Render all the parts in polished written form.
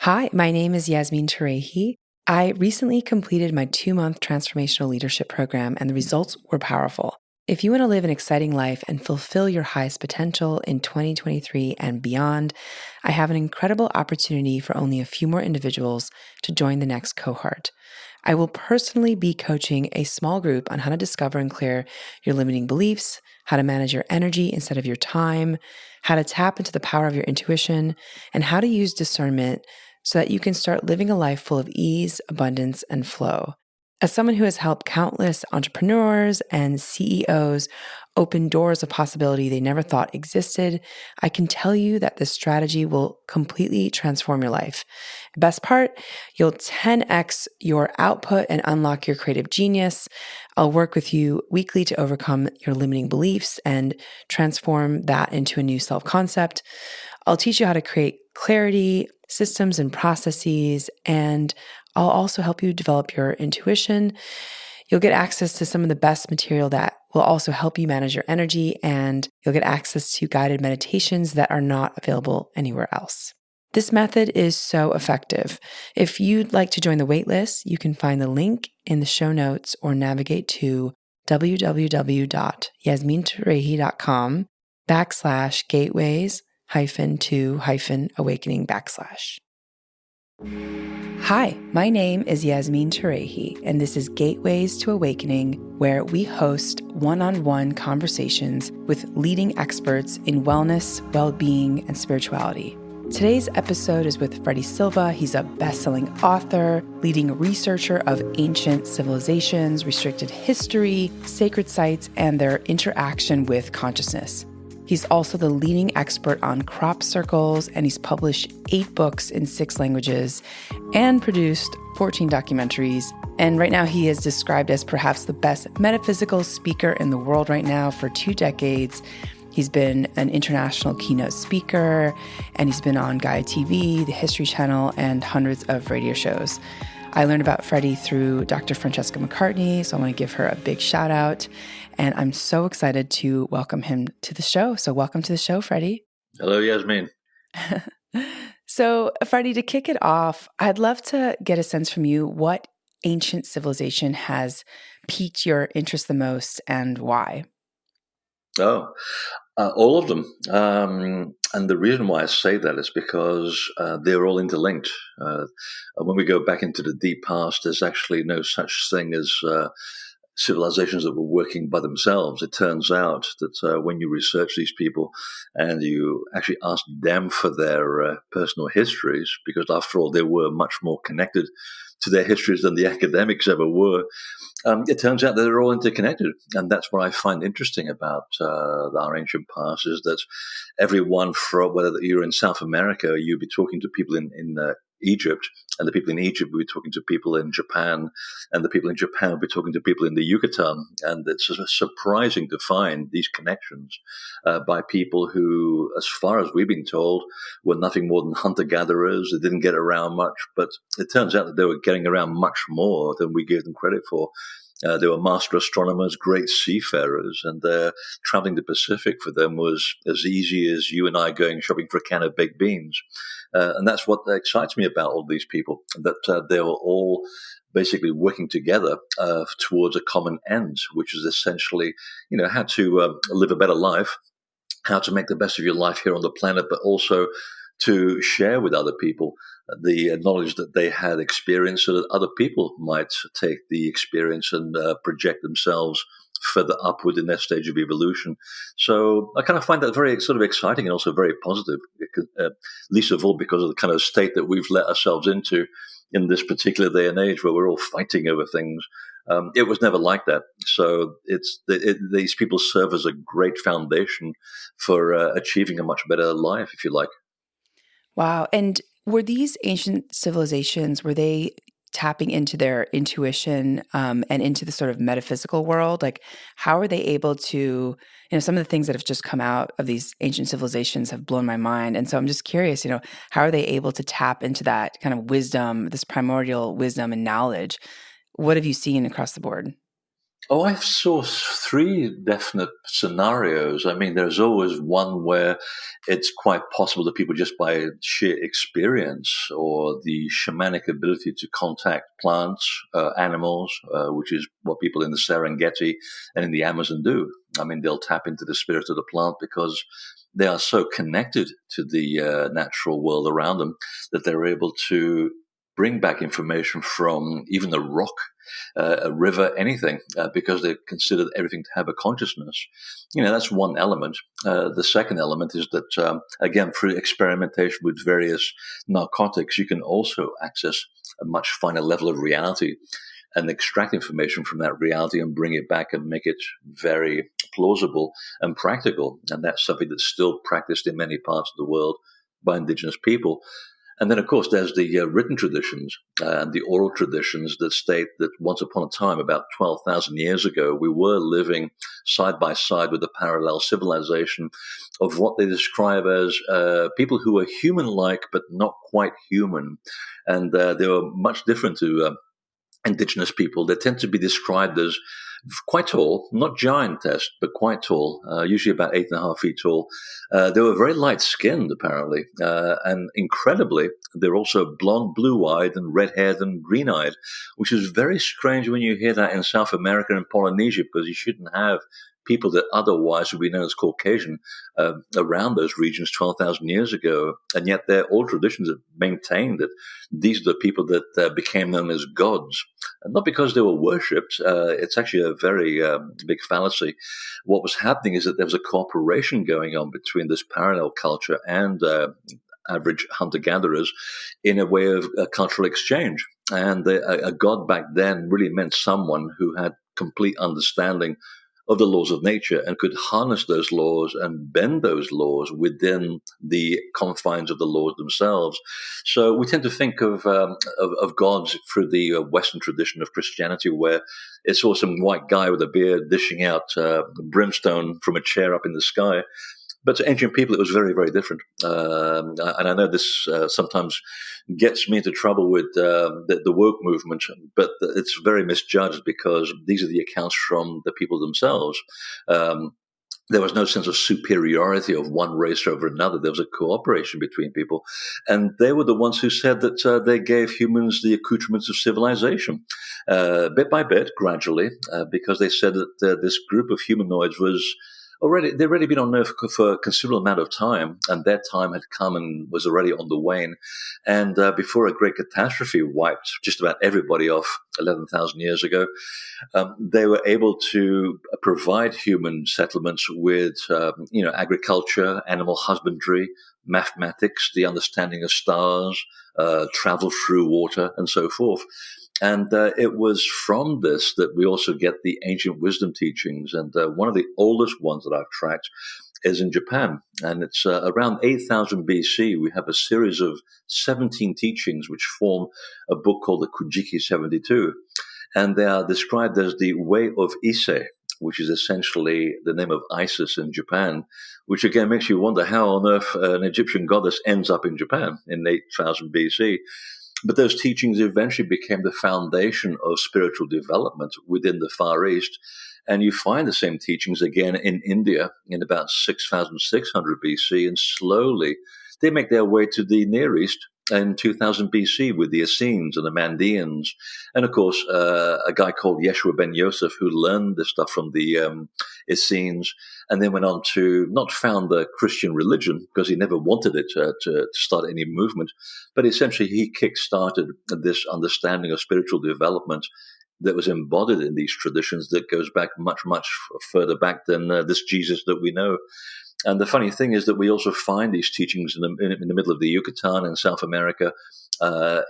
Hi, my name is Yasmin Terehi. I recently completed my 2-month transformational leadership program, and the results were powerful. If you want to live an exciting life and fulfill your highest potential in 2023 and beyond, I have an incredible opportunity for only a few more individuals to join the next cohort. I will personally be coaching a small group on how to discover and clear your limiting beliefs, how to manage your energy instead of your time, how to tap into the power of your intuition, and how to use discernment so that you can start living a life full of ease, abundance, and flow. As someone who has helped countless entrepreneurs and CEOs open doors of possibility they never thought existed, I can tell you that this strategy will completely transform your life. Best part, you'll 10x your output and unlock your creative genius. I'll work with you weekly to overcome your limiting beliefs and transform that into a new self-concept. I'll teach you how to create clarity, systems, and processes, and I'll also help you develop your intuition. You'll get access to some of the best material that will also help you manage your energy, and you'll get access to guided meditations that are not available anywhere else. This method is so effective. If you'd like to join the waitlist, you can find the link in the show notes or navigate to www.yasminterehi.com/gateways-to-awakening/. Hi, my name is Yasmin Terehi, and this is Gateways to Awakening, where we host one-on-one conversations with leading experts in wellness, well-being, and spirituality. Today's episode is with Freddy Silva. He's a best-selling author, leading researcher of ancient civilizations, restricted history, sacred sites, and their interaction with consciousness. He's also the leading expert on crop circles, and he's published 8 books in 6 languages and produced 14 documentaries. And right now he is described as perhaps the best metaphysical speaker in the world right now for 2 decades. He's been an international keynote speaker, and he's been on Gaia TV, the History Channel, and hundreds of radio shows. I learned about Freddy through Dr. Francesca McCartney, so I want to give her a big shout out. And I'm so excited to welcome him to the show. So welcome to the show, Freddy. Hello, Yasmin. So, Freddy, to kick it off, I'd love to get a sense from you what ancient civilization has piqued your interest the most and why? All of them. And the reason why I say that is because they're all interlinked. When we go back into the deep past, there's actually no such thing as civilizations that were working by themselves. It turns out that when you research these people and you actually ask them for their personal histories, because after all, they were much more connected to their histories than the academics ever were, it turns out that they're all interconnected. And that's what I find interesting about our ancient past, is that everyone, from whether you're in South America, you'll be talking to people in Egypt, and the people in Egypt will be talking to people in Japan, and the people in Japan will be talking to people in the Yucatan. And it's surprising to find these connections by people who, as far as we've been told, were nothing more than hunter-gatherers. They didn't get around much, but it turns out that they were getting around much more than we give them credit for. They were master astronomers, great seafarers, and traveling the Pacific for them was as easy as you and I going shopping for a can of baked beans. And that's what excites me about all these people, that they were all basically working together towards a common end, which is essentially, how to live a better life, how to make the best of your life here on the planet, but also to share with other people the knowledge that they had experienced, so that other people might take the experience and project themselves further upward in their stage of evolution. So I kind of find that very sort of exciting and also very positive, least of all because of the kind of state that we've let ourselves into in this particular day and age, where we're all fighting over things. It was never like that. So these people serve as a great foundation for achieving a much better life, if you like. Wow. And were these ancient civilizations, were they tapping into their intuition and into the sort of metaphysical world? Like, how are they able to, some of the things that have just come out of these ancient civilizations have blown my mind. And so I'm just curious, how are they able to tap into that kind of wisdom, this primordial wisdom and knowledge? What have you seen across the board? Oh, I saw three definite scenarios. I mean, there's always one where it's quite possible that people just by sheer experience or the shamanic ability to contact plants, animals, which is what people in the Serengeti and in the Amazon do. I mean, they'll tap into the spirit of the plant because they are so connected to the natural world around them that they're able to bring back information from even the rock, a river, anything, because they consider everything to have a consciousness. That's one element. The second element is that, again, through experimentation with various narcotics, you can also access a much finer level of reality and extract information from that reality and bring it back and make it very plausible and practical. And that's something that's still practiced in many parts of the world by indigenous people. And then, of course, there's the written traditions and the oral traditions that state that once upon a time, about 12,000 years ago, we were living side by side with a parallel civilization of what they describe as people who were human-like but not quite human. And they were much different to indigenous people. They tend to be described as quite tall, not giantess, but quite tall, usually about 8.5 feet tall. They were very light skinned, apparently, and incredibly, they're also blonde, blue eyed, and red haired and green eyed, which is very strange when you hear that in South America and Polynesia, because you shouldn't have people that otherwise would be known as Caucasian around those regions 12,000 years ago. And yet their old traditions have maintained that these are the people that became known as gods. And not because they were worshipped. It's actually a very big fallacy. What was happening is that there was a cooperation going on between this parallel culture and average hunter-gatherers in a way of cultural exchange. And a god back then really meant someone who had complete understanding of the laws of nature and could harness those laws and bend those laws within the confines of the laws themselves. So we tend to think of gods through the Western tradition of Christianity, where it's all some white guy with a beard dishing out brimstone from a chair up in the sky. But to ancient people, it was very, very different. And I know this sometimes gets me into trouble with the woke movement, but it's very misjudged because these are the accounts from the people themselves. There was no sense of superiority of one race over another. There was a cooperation between people. And they were the ones who said that they gave humans the accoutrements of civilization, bit by bit, gradually, because they said that this group of humanoids they'd already been on Earth for a considerable amount of time, and their time had come and was already on the wane. And before a great catastrophe wiped just about everybody off 11,000 years ago, they were able to provide human settlements with, agriculture, animal husbandry, mathematics, the understanding of stars, travel through water, and so forth. And it was from this that we also get the ancient wisdom teachings. And one of the oldest ones that I've tracked is in Japan. And it's around 8,000 BC. We have a series of 17 teachings which form a book called the Kujiki 72. And they are described as the Way of Ise, which is essentially the name of Isis in Japan, which again makes you wonder how on earth an Egyptian goddess ends up in Japan in 8,000 BC. But those teachings eventually became the foundation of spiritual development within the Far East. And you find the same teachings again in India in about 6,600 BC. And slowly they make their way to the Near East in 2000 BC with the Essenes and the Mandeans. And of course, a guy called Yeshua ben Yosef who learned this stuff from the Essenes and then went on to not found the Christian religion because he never wanted it to start any movement. But essentially, he kick-started this understanding of spiritual development that was embodied in these traditions that goes back much, much further back than this Jesus that we know. And the funny thing is that we also find these teachings in the middle of the Yucatan in South America,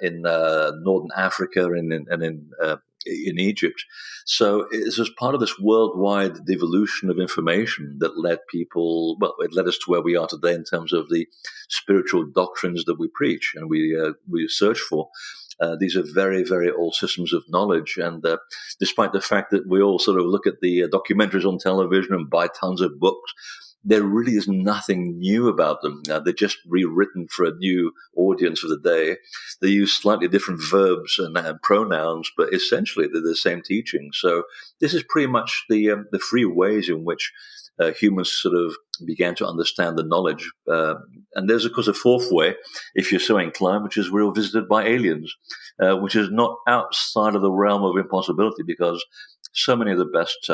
in Northern Africa, and in Egypt. So it's as part of this worldwide devolution of information that led people, well, it led us to where we are today in terms of the spiritual doctrines that we preach and we search for. These are very, very old systems of knowledge. And despite the fact that we all sort of look at the documentaries on television and buy tons of books, there really is nothing new about them. They're just rewritten for a new audience of the day. They use slightly different verbs and pronouns, but essentially they're the same teaching. So this is pretty much the three ways in which humans sort of began to understand the knowledge. And there's, of course, a fourth way, if you're so inclined, which is we're visited by aliens, which is not outside of the realm of impossibility, because so many of the best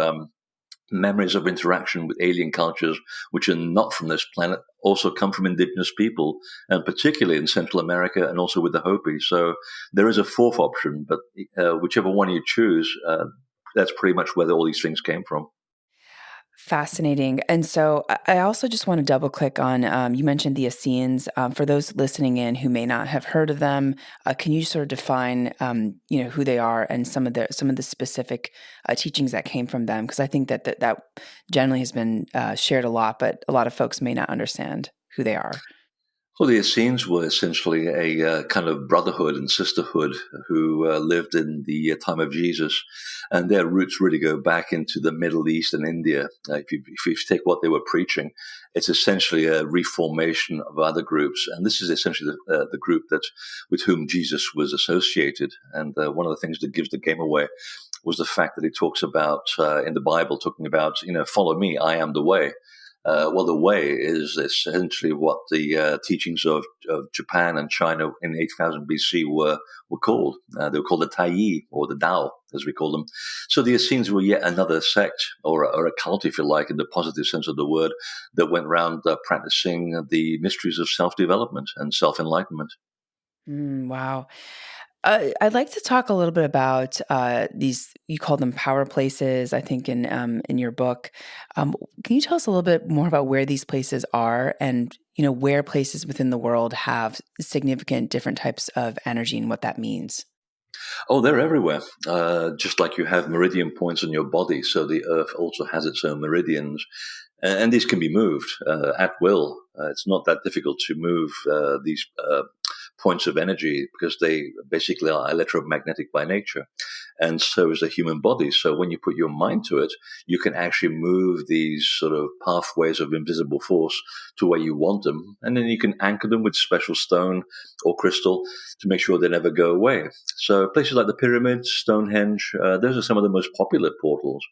memories of interaction with alien cultures, which are not from this planet, also come from indigenous people, and particularly in Central America and also with the Hopi. So there is a fourth option, but whichever one you choose, that's pretty much where all these things came from. Fascinating. And so I also just want to double click on, you mentioned the Essenes. For those listening in who may not have heard of them, can you sort of define, who they are and some of the specific teachings that came from them? Because I think that generally has been shared a lot, but a lot of folks may not understand who they are. Well, the Essenes were essentially a kind of brotherhood and sisterhood who lived in the time of Jesus, and their roots really go back into the Middle East and India. If you take what they were preaching, it's essentially a reformation of other groups, and this is essentially the group with whom Jesus was associated. And one of the things that gives the game away was the fact that he talks about in the Bible, talking about, follow me, I am the way. Well, the way is essentially what the teachings of Japan and China in 8000 BC were called. They were called the Tai, or the Tao, as we call them. So the Essenes were yet another sect, or a cult, if you like, in the positive sense of the word, that went around practicing the mysteries of self-development and self-enlightenment. Wow. I'd like to talk a little bit about these. You call them power places, I think, in your book. Can you tell us a little bit more about where these places are, and where places within the world have significant different types of energy and what that means? Oh, they're everywhere. Just like you have meridian points on your body, so the Earth also has its own meridians. And these can be moved at will. It's not that difficult to move these points of energy, because they basically are electromagnetic by nature. And so is the human body. So when you put your mind to it, you can actually move these sort of pathways of invisible force to where you want them. And then you can anchor them with special stone or crystal to make sure they never go away. So places like the pyramids, Stonehenge, those are some of the most popular portals.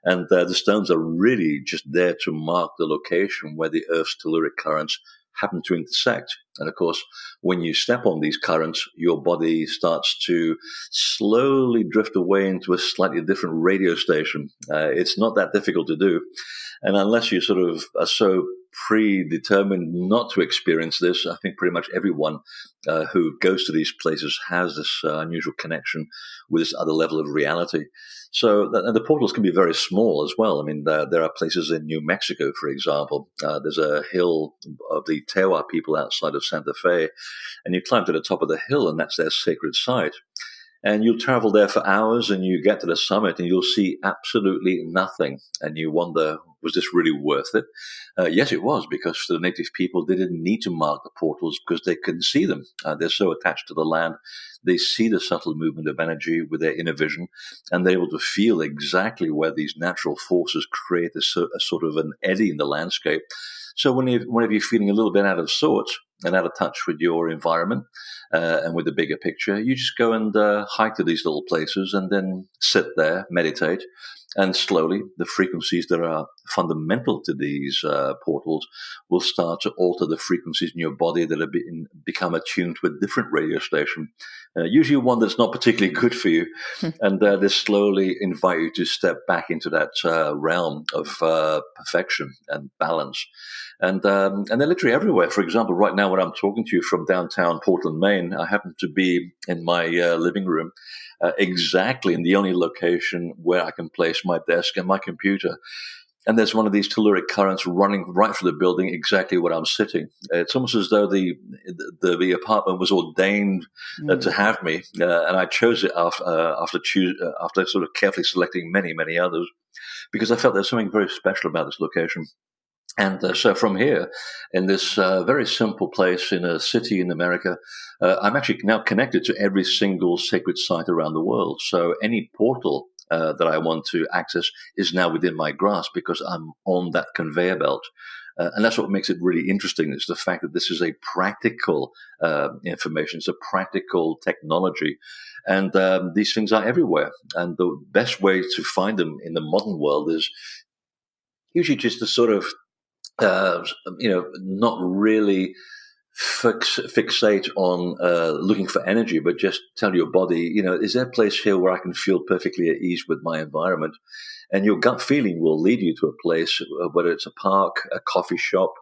And the stones are really just there to mark the location where the Earth's telluric currents happen to intersect. And of course, when you step on these currents, your body starts to slowly drift away into a slightly different radio station. It's not that difficult to do. And unless you sort of are so predetermined not to experience this, I think pretty much everyone who goes to these places has this unusual connection with this other level of reality. So the portals can be very small as well. I mean, there are places in New Mexico, for example. There's a hill of the Tewa people outside of Santa Fe, and you climb to the top of the hill, and that's their sacred site. And you'll travel there for hours, and you get to the summit, and you'll see absolutely nothing. And you wonder, was this really worth it? Yes, it was, because for the native people, they didn't need to mark the portals because they couldn't see them. They're so attached to the land. They see the subtle movement of energy with their inner vision, and they're able to feel exactly where these natural forces create a sort of an eddy in the landscape. So whenever you're feeling a little bit out of sorts and out of touch with your environment and with the bigger picture, you just go and hike to these little places and then sit there, meditate, and slowly the frequencies that are fundamental to these portals will start to alter the frequencies in your body that have become attuned to a different radio station, usually one that's not particularly good for you. And they slowly invite you to step back into that realm of perfection and balance. And they're literally everywhere. For example, right now when I'm talking to you from downtown Portland, Maine, I happen to be in my living room, exactly in the only location where I can place my desk and my computer. And there's one of these telluric currents running right through the building, exactly where I'm sitting. It's almost as though the apartment was ordained to have me, and I chose it after sort of carefully selecting many, many others, because I felt there's something very special about this location. And so from here, in this very simple place in a city in America, I'm actually now connected to every single sacred site around the world. So any portal that I want to access is now within my grasp because I'm on that conveyor belt. And that's what makes it really interesting, is the fact that this is a practical information. It's a practical technology. And these things are everywhere. And the best way to find them in the modern world is usually just to sort of, not really fixate on looking for energy, but just tell your body, is there a place here where I can feel perfectly at ease with my environment? And your gut feeling will lead you to a place, whether it's a park, a coffee shop,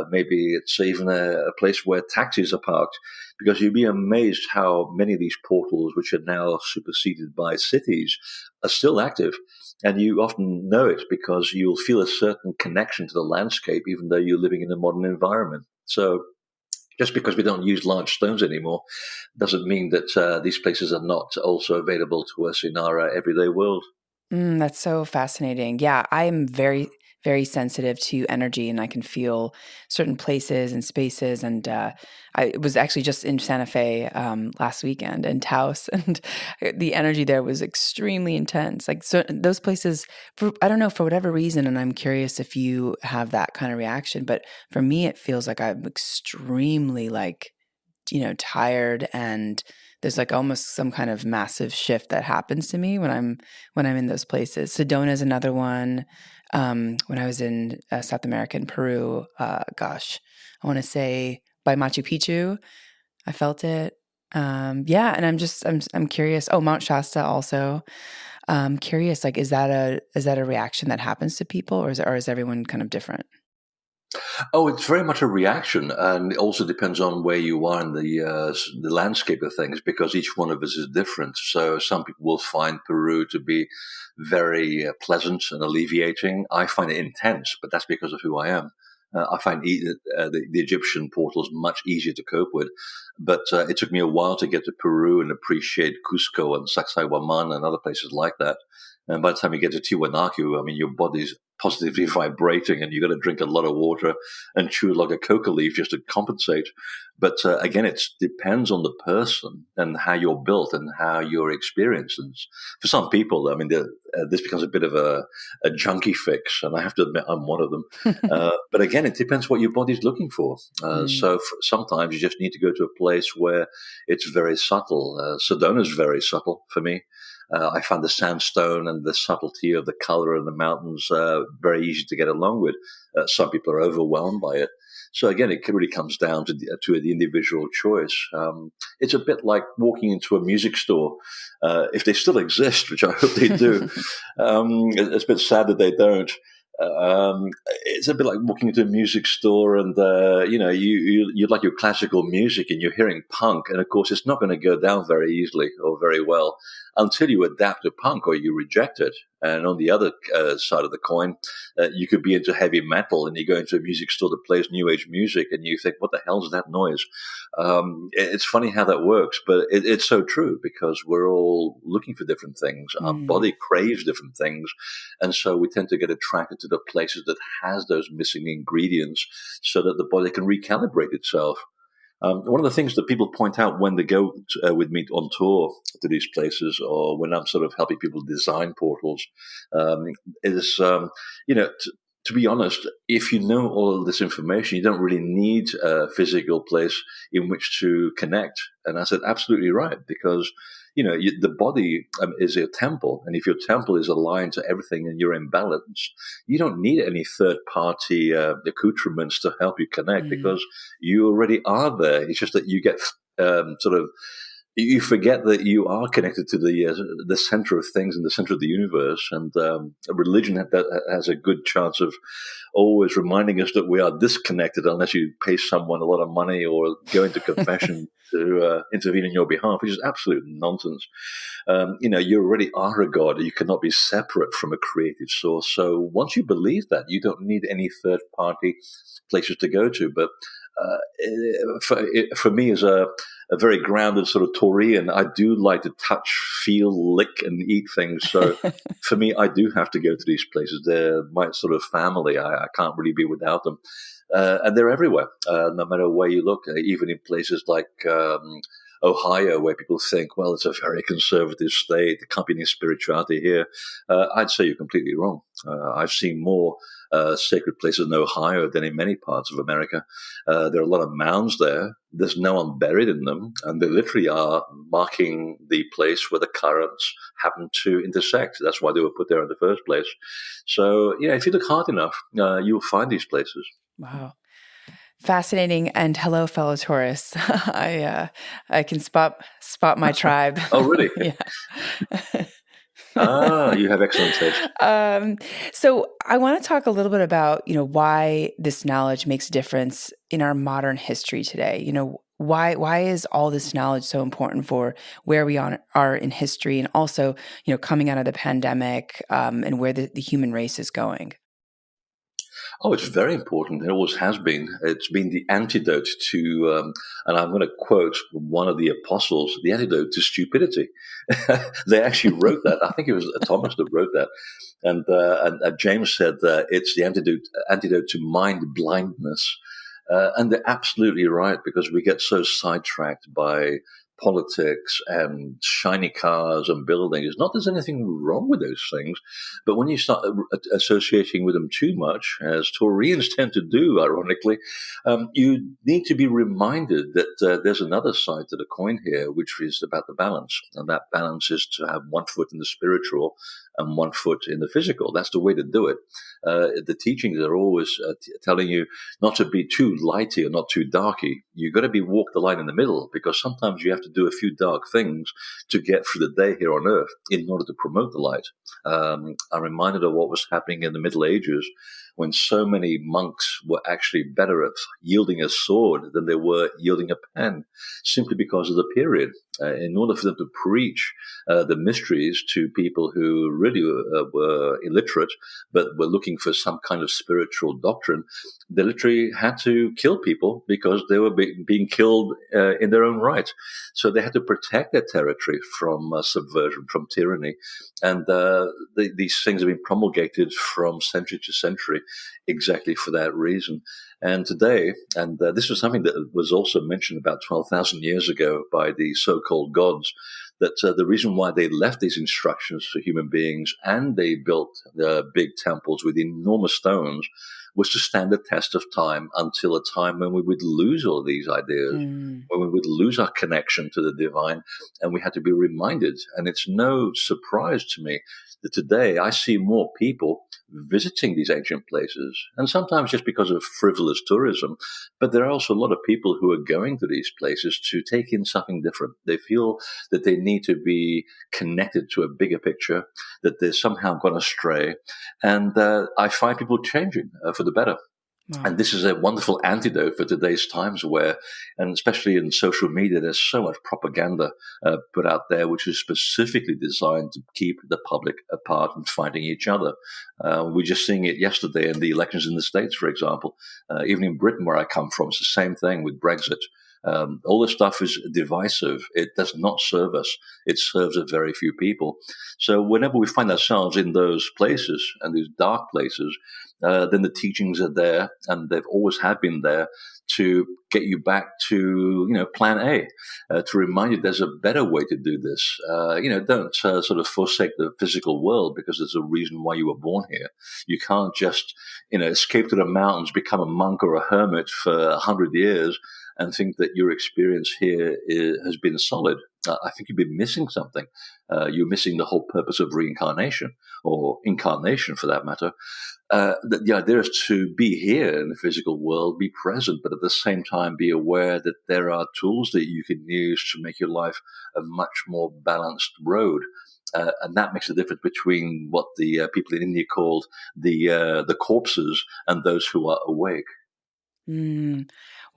maybe it's even a place where taxis are parked, because you'd be amazed how many of these portals, which are now superseded by cities, are still active. And you often know it because you'll feel a certain connection to the landscape, even though you're living in a modern environment. So just because we don't use large stones anymore doesn't mean that these places are not also available to us in our everyday world. That's so fascinating. Yeah, I'm very, very sensitive to energy, and I can feel certain places and spaces. And I was actually just in Santa Fe last weekend in Taos, and the energy there was extremely intense. Like, so those places, I don't know, for whatever reason, and I'm curious if you have that kind of reaction, but for me, it feels like I'm extremely tired, and there's like almost some kind of massive shift that happens to me when I'm in those places. Sedona is another one. When I was in South America, in Peru, I want to say by Machu Picchu, I felt it. Yeah, and I'm curious. Oh, Mount Shasta also. Curious, like, is that a reaction that happens to people, or is everyone kind of different? Oh, it's very much a reaction, and it also depends on where you are in the landscape of things, because each one of us is different. So some people will find Peru to be very pleasant and alleviating. I find it intense, but that's because of who I am. I find the Egyptian portals much easier to cope with, but it took me a while to get to Peru and appreciate Cusco and Sacsayhuaman and other places like that. And by the time you get to Tiwanaku, I mean, your body's positively vibrating, and you've got to drink a lot of water and chew like a coca leaf just to compensate. But again, it depends on the person and how you're built and how you're experienced. And for some people, I mean, this becomes a bit of a junkie fix, and I have to admit I'm one of them. But again, it depends what your body's looking for. Mm. So sometimes you just need to go to a place where it's very subtle. Sedona is very subtle for me. I find the sandstone and the subtlety of the color of the mountains very easy to get along with. Some people are overwhelmed by it. So again, it really comes down to the individual choice. It's a bit like walking into a music store, if they still exist, which I hope they do. It's a bit sad that they don't. It's a bit like walking into a music store, and you like your classical music, and you're hearing punk, and of course, it's not going to go down very easily or very well until you adapt to punk or you reject it. And on the other side of the coin, you could be into heavy metal, and you go into a music store that plays new age music, and you think, "What the hell is that noise?" It's funny how that works, but it's so true, because we're all looking for different things. Our Mm. body craves different things, and so we tend to get attracted to the places that has those missing ingredients, so that the body can recalibrate itself. One of the things that people point out when they go with me on tour to these places, or when I'm sort of helping people design portals, um, is, to be honest, if you know all of this information, you don't really need a physical place in which to connect. And I said, absolutely right, because the body is a temple, and if your temple is aligned to everything and you're in balance, you don't need any third-party accoutrements to help you connect, Mm. because you already are there. It's just that you get sort of you forget that you are connected to the center of things and the center of the universe. And religion that has a good chance of always reminding us that we are disconnected unless you pay someone a lot of money or go into confession to intervene in your behalf, which is absolute nonsense. You already are a god. You cannot be separate from a creative source. So once you believe that, you don't need any third party places to go to. But for me, as a very grounded sort of Taurian, I do like to touch, feel, lick, and eat things. So for me, I do have to go to these places. They're my sort of family. I can't really be without them. And they're everywhere, no matter where you look, even in places like Ohio, where people think, well, it's a very conservative state. There can't be any spirituality here. I'd say you're completely wrong. I've seen more sacred places in Ohio than in many parts of America. There are a lot of mounds there. There's no one buried in them, and they literally are marking the place where the currents happen to intersect. That's why they were put there in the first place. So, if you look hard enough, you'll find these places. Wow. Fascinating. And hello, fellow Taurus. I can spot my tribe. Oh, really? Yeah. You have excellent taste. So I want to talk a little bit about, why this knowledge makes a difference in our modern history today. Why is all this knowledge so important for where we are in history, and also, coming out of the pandemic, and where the human race is going? Oh, it's very important. It always has been. It's been the antidote to, and I'm going to quote one of the apostles, the antidote to stupidity. They actually wrote that. I think it was Thomas that wrote that. And James said that it's the antidote to mind blindness. And they're absolutely right, because we get so sidetracked by politics and shiny cars and buildings. Not that there's anything wrong with those things, but when you start associating with them too much, as Taurians tend to do, ironically, you need to be reminded that there's another side to the coin here, which is about the balance. And that balance is to have one foot in the spiritual and one foot in the physical. That's the way to do it. The teachings are always telling you not to be too lighty or not too darky. You've got to walk the line in the middle, because sometimes you have to do a few dark things to get through the day here on earth in order to promote the light. I'm reminded of what was happening in the Middle Ages, when so many monks were actually better at yielding a sword than they were yielding a pen, simply because of the period. In order for them to preach the mysteries to people who really were illiterate, but were looking for some kind of spiritual doctrine, they literally had to kill people, because they were being killed in their own right. So they had to protect their territory from subversion, from tyranny. And these things have been promulgated from century to century exactly for that reason. And today, and this was something that was also mentioned about 12,000 years ago by the so-called gods, that the reason why they left these instructions for human beings, and they built big temples with enormous stones, was to stand the test of time, until a time when we would lose all these ideas, when we would lose our connection to the divine, and we had to be reminded. And it's no surprise to me that today I see more people visiting these ancient places, and sometimes just because of frivolous tourism, but there are also a lot of people who are going to these places to take in something different. They feel that they need to be connected to a bigger picture, that they've somehow gone astray, and I find people changing for the better. Wow. And this is a wonderful antidote for today's times, where, and especially in social media, there's so much propaganda put out there, which is specifically designed to keep the public apart and fighting each other. We're just seeing it yesterday in the elections in the States, for example. Even in Britain, where I come from, it's the same thing with Brexit. All this stuff is divisive. It does not serve us. It serves a very few people. So whenever we find ourselves in those places, and these dark places, then the teachings are there, and they've always have been there, to get you back to, plan A, to remind you there's a better way to do this. Don't sort of forsake the physical world, because there's a reason why you were born here. You can't just, escape to the mountains, become a monk or a hermit for 100 years, and think that your experience here has been solid. I think you've been missing something. You're missing the whole purpose of reincarnation, or incarnation for that matter. The idea is to be here in the physical world, be present, but at the same time be aware that there are tools that you can use to make your life a much more balanced road. And that makes a difference between what the people in India called the corpses and those who are awake.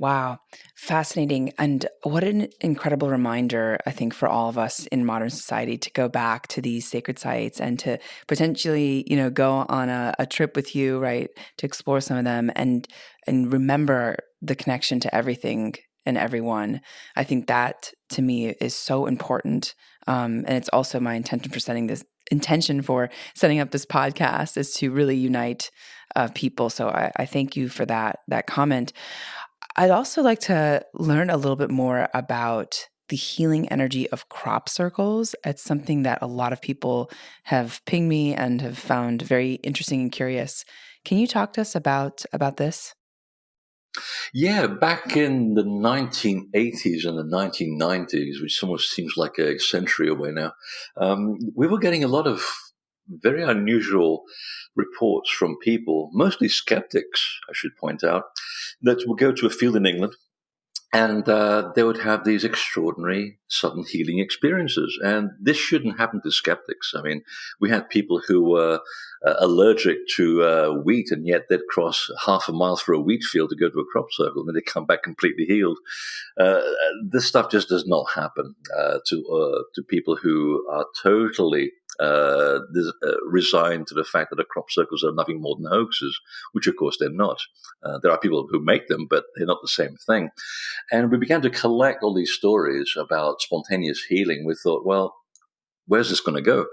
Wow. Fascinating. And what an incredible reminder, I think, for all of us in modern society to go back to these sacred sites, and to potentially, go on a trip with you, right, to explore some of them, and remember the connection to everything and everyone. I think that, to me, is so important. And it's also my intention for setting up this podcast, is to really unite people. So I thank you for that comment. I'd also like to learn a little bit more about the healing energy of crop circles. It's something that a lot of people have pinged me and have found very interesting and curious. Can you talk to us about this? Yeah, back in the 1980s and the 1990s, which almost seems like a century away now, we were getting a lot of very unusual reports from people, mostly skeptics, I should point out, that would go to a field in England and they would have these extraordinary sudden healing experiences. And this shouldn't happen to skeptics. I mean, we had people who were allergic to wheat, and yet they'd cross half a mile through a wheat field to go to a crop circle, and they'd come back completely healed. Uh, this stuff just does not happen to people who are totally resigned to the fact that the crop circles are nothing more than hoaxes, which of course they're not. There are people who make them, but they're not the same thing. And we began to collect all these stories about spontaneous healing. We thought, well, where's this going to go?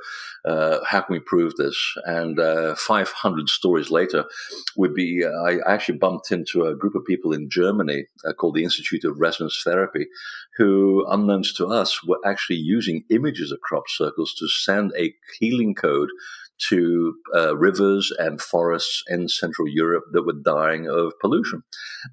How can we prove this? And 500 stories later, I actually bumped into a group of people in Germany called the Institute of Resonance Therapy, who, unknowns to us, were actually using images of crop circles to send a healing code to rivers and forests in Central Europe that were dying of pollution.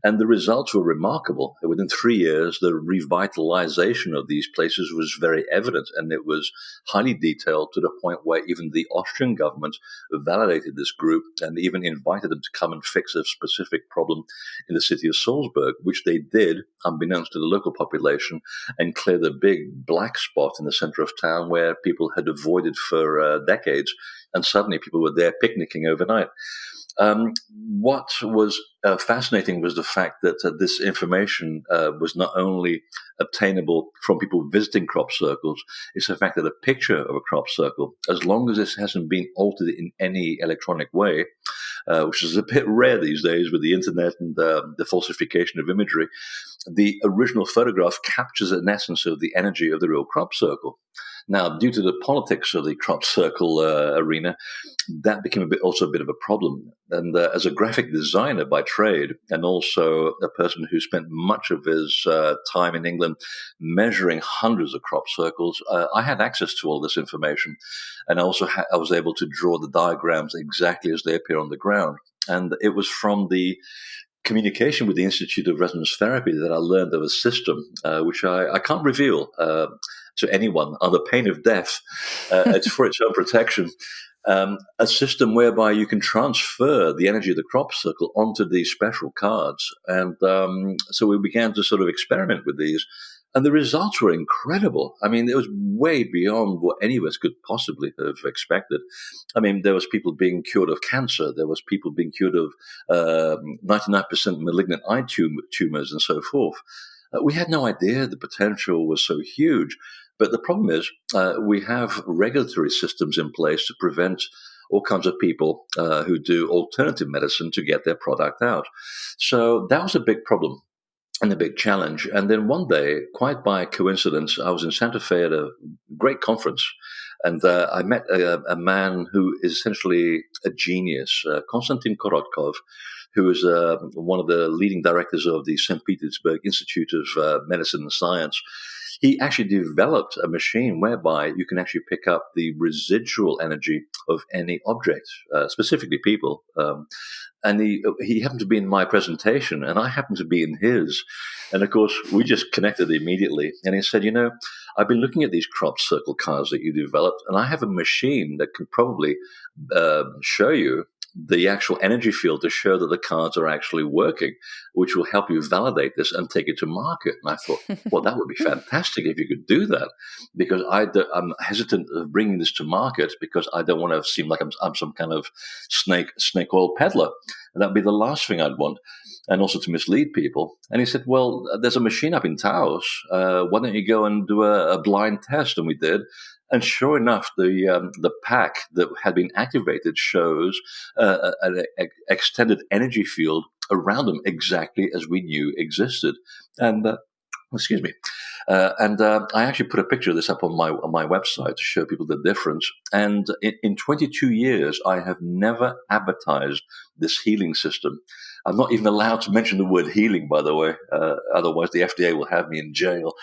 And the results were remarkable. Within 3 years, the revitalization of these places was very evident, and it was highly detailed to the point where even the Austrian government validated this group and even invited them to come and fix a specific problem in the city of Salzburg, which they did, unbeknownst to the local population, and cleared a big black spot in the center of town where people had avoided for decades. And suddenly people were there picnicking overnight. What was fascinating was the fact that this information was not only obtainable from people visiting crop circles, it's the fact that a picture of a crop circle, as long as this hasn't been altered in any electronic way, which is a bit rare these days with the internet and the falsification of imagery, the original photograph captures an essence of the energy of the real crop circle. Now, due to the politics of the crop circle arena, that became also a bit of a problem. And as a graphic designer by trade, and also a person who spent much of his time in England measuring hundreds of crop circles, I had access to all this information. And also I was able to draw the diagrams exactly as they appear on the ground. And it was from the communication with the Institute of Resonance Therapy that I learned of a system, which I can't reveal to anyone under pain of death. It's for its own protection. A system whereby you can transfer the energy of the crop circle onto these special cards. And so we began to sort of experiment with these. And the results were incredible. I mean, it was way beyond what any of us could possibly have expected. I mean, there was people being cured of cancer. There was people being cured of 99% malignant eye tumors and so forth. We had no idea the potential was so huge. But the problem is we have regulatory systems in place to prevent all kinds of people who do alternative medicine to get their product out. So that was a big problem and a big challenge. And then one day, quite by coincidence, I was in Santa Fe at a great conference. And I met a man who is essentially a genius, Konstantin Korotkov, who is one of the leading directors of the St. Petersburg Institute of Medicine and Science. He actually developed a machine whereby you can actually pick up the residual energy of any object, specifically people. And he happened to be in my presentation, and I happened to be in his. And of course, we just connected immediately. And he said, I've been looking at these crop circle cards that you developed, and I have a machine that can probably show you the actual energy field to show that the cards are actually working, which will help you validate this and take it to market. And I thought, well, that would be fantastic if you could do that, because I'm hesitant of bringing this to market because I don't want to seem like I'm some kind of snake oil peddler. And that'd be the last thing I'd want, and also to mislead people. And he said, well, there's a machine up in Taos. Why don't you go and do a blind test? And we did. And sure enough, the pack that had been activated shows an extended energy field around them exactly as we knew existed. And Excuse me. And I actually put a picture of this up on my website to show people the difference. And in 22 years, I have never advertised this healing system. I'm not even allowed to mention the word healing, by the way. Otherwise, the FDA will have me in jail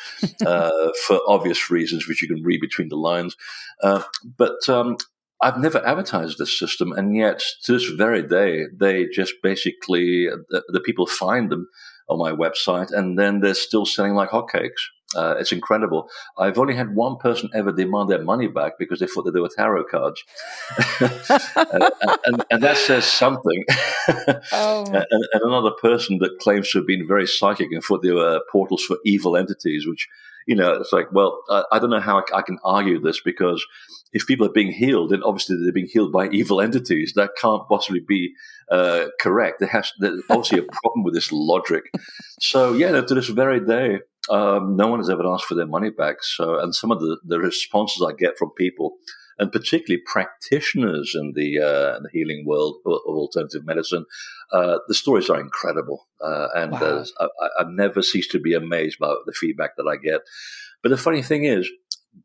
for obvious reasons, which you can read between the lines. But I've never advertised this system, and yet to this very day, they just basically the people find them on my website, and then they're still selling like hotcakes. It's incredible. I've only had one person ever demand their money back because they thought that they were tarot cards. and that says something. Oh, and another person that claims to have been very psychic and thought they were portals for evil entities, which, it's like, well, I don't know how I can argue this, because if people are being healed, then obviously they're being healed by evil entities. That can't possibly be correct. There's obviously a problem with this logic. So, to this very day, no one has ever asked for their money back. So, and some of the responses I get from people, and particularly practitioners in the healing world of alternative medicine, the stories are incredible. And wow. I never cease to be amazed by the feedback that I get. But the funny thing is,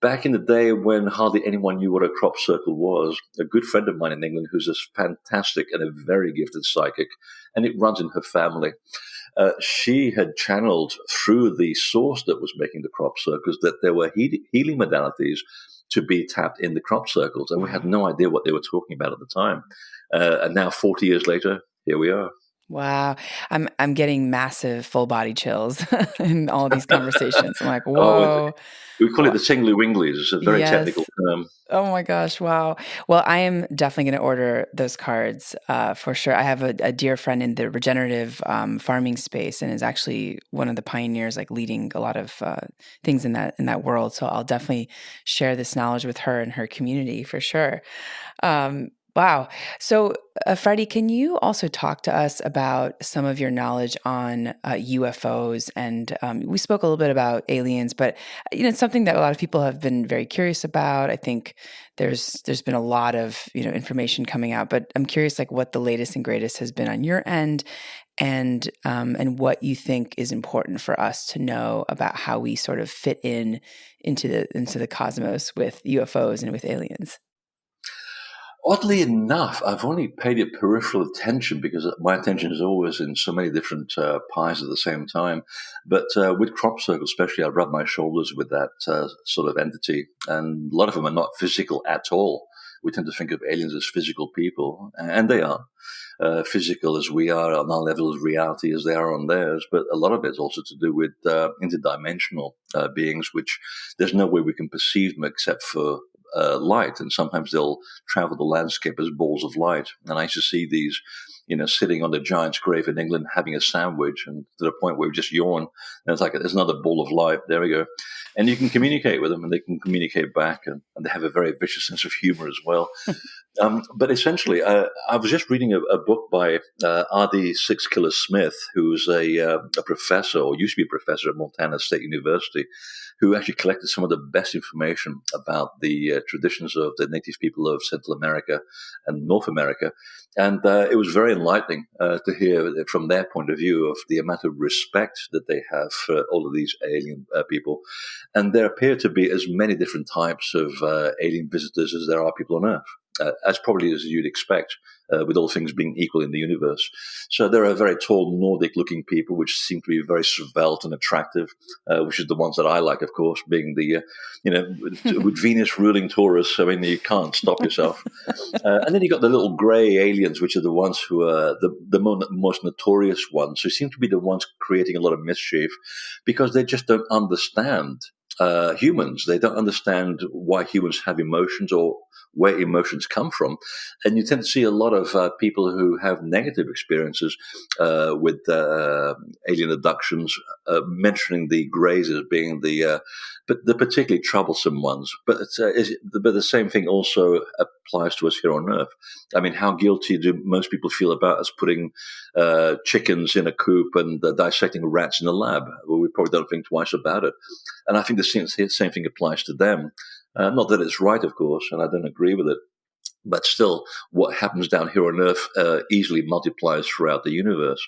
back in the day when hardly anyone knew what a crop circle was, a good friend of mine in England, who's a fantastic and a very gifted psychic, and it runs in her family, she had channeled through the source that was making the crop circles that there were healing modalities to be tapped in the crop circles, and we had no idea what they were talking about at the time. And now, 40 years later, here we are. Wow. I'm getting massive full body chills in all these conversations. I'm like, Oh, whoa. we call it the tingly winglies. It's a very technical Yes. term. Oh my gosh. Wow. Well, I am definitely going to order those cards for sure. I have a dear friend in the regenerative farming space, and is actually one of the pioneers, like leading a lot of things in that world. So I'll definitely share this knowledge with her and her community for sure. Wow. So, Freddie, can you also talk to us about some of your knowledge on UFOs? And we spoke a little bit about aliens, but it's something that a lot of people have been very curious about. I think there's been a lot of information coming out, but I'm curious, like, what the latest and greatest has been on your end, and what you think is important for us to know about how we sort of fit into the cosmos with UFOs and with aliens. Oddly enough, I've only paid it peripheral attention because my attention is always in so many different pies at the same time. But with crop circles, especially, I rub my shoulders with that sort of entity. And a lot of them are not physical at all. We tend to think of aliens as physical people, and they are. Physical as we are on our level of reality as they are on theirs. But a lot of it's also to do with interdimensional beings, which there's no way we can perceive them except for light, and sometimes they'll travel the landscape as balls of light. And I used to see these, sitting on the giant's grave in England having a sandwich, and to the point where we just yawn. And it's like, there's another ball of light. There we go. And you can communicate with them, and they can communicate back, and they have a very vicious sense of humor as well. But essentially, I was just reading a book by R.D. Six Killer Smith, who's a professor, or used to be a professor at Montana State University, who actually collected some of the best information about the traditions of the native people of Central America and North America. And it was very enlightening to hear from their point of view of the amount of respect that they have for all of these alien people. And there appear to be as many different types of alien visitors as there are people on Earth. As probably as you'd expect, with all things being equal in the universe. So there are very tall Nordic-looking people, which seem to be very svelte and attractive, which is the ones that I like, of course, being the, with Venus ruling Taurus. I mean, you can't stop yourself. And then you got the little grey aliens, which are the ones who are the most notorious ones, who seem to be the ones creating a lot of mischief because they just don't understand humans. They don't understand why humans have emotions or where emotions come from. And you tend to see a lot of people who have negative experiences with alien abductions, mentioning the greys as being but the particularly troublesome ones. But but the same thing also applies to us here on Earth. I mean, how guilty do most people feel about us putting chickens in a coop and dissecting rats in a lab? Well, we probably don't think twice about it. And I think the same thing applies to them. Not that it's right, of course, and I don't agree with it. But still, what happens down here on Earth easily multiplies throughout the universe.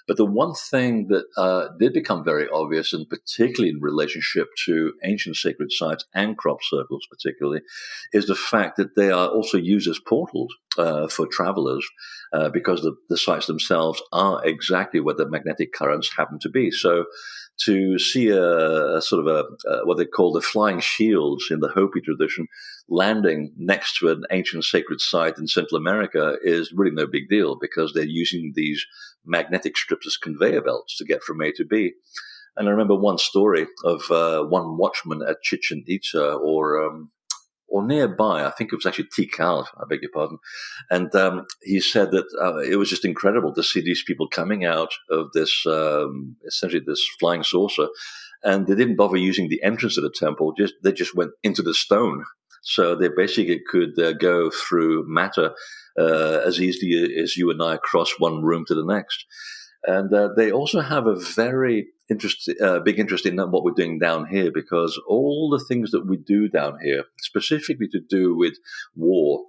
But the one thing that did become very obvious, and particularly in relationship to ancient sacred sites and crop circles particularly, is the fact that they are also used as portals for travelers because the sites themselves are exactly where the magnetic currents happen to be. So to see a sort of what they call the flying shields in the Hopi tradition landing next to an ancient sacred site in Central America is really no big deal because they're using these magnetic strips as conveyor belts to get from A to B. And I remember one story of one watchman at Chichen Itza or nearby. I think it was actually Tikal, I beg your pardon. And he said that it was just incredible to see these people coming out of this, essentially this flying saucer, and they didn't bother using the entrance of the temple. They just went into the stone. So they basically could go through matter as easily as you and I cross one room to the next. And they also have a very big interest in what we're doing down here, because all the things that we do down here, specifically to do with war,